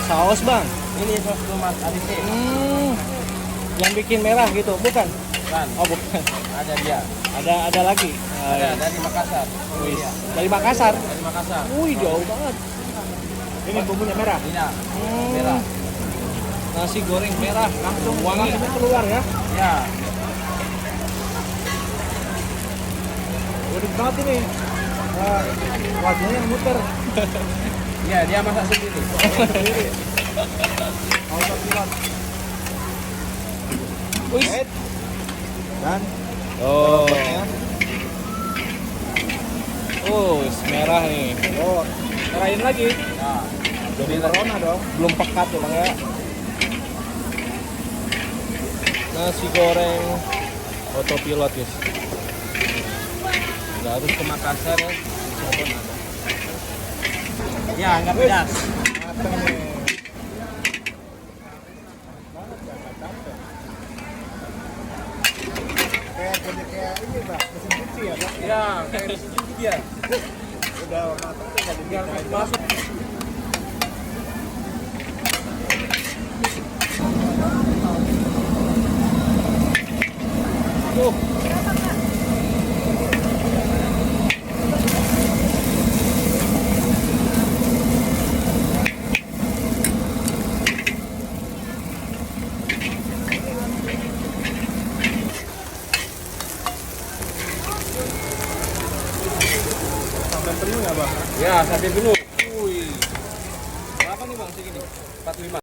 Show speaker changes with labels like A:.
A: saus bang.
B: Ini sos tomat ABC.
A: Yang bikin merah gitu, bukan?
B: Kan.
A: Oh bukan.
B: Ada dia.
A: Ada lagi.
B: Ada dari Makassar.
A: Wih,
B: Iya.
A: dari Makassar.
B: Dari Makassar.
A: Wih jauh banget. Ini bumbunya merah.
B: Iya. Merah.
A: Nasi goreng merah, langsung wangi keluar ya.
B: Ya.
A: Udah banget ini. Wajahnya muter.
B: Iya, dia masak sendiri.
A: Wih.
C: Dan
A: Oh.
C: robotnya.
A: Oh, merah nih.
C: Oh,
A: Merahin lagi.
B: Nah,
C: jadi corona dong.
A: Belum pekat ya bang ya. Nasi goreng autopilot guys. Nggak harus ke Makassar ya. Cirebon ada.
B: ya nggak pedas.
C: Mateng nih. Kayak ini Pak, mesin cuci ya Pak.
B: Ya, kayak di sini dia.
C: Udah matang tuh nggak
B: Biar
C: dibikin.
B: masuk.
A: Tuh.
C: Sampai penuh ya Bang.
B: Ya, sampai dulu.
A: Wih. Berapa nih bang segini?
B: 45.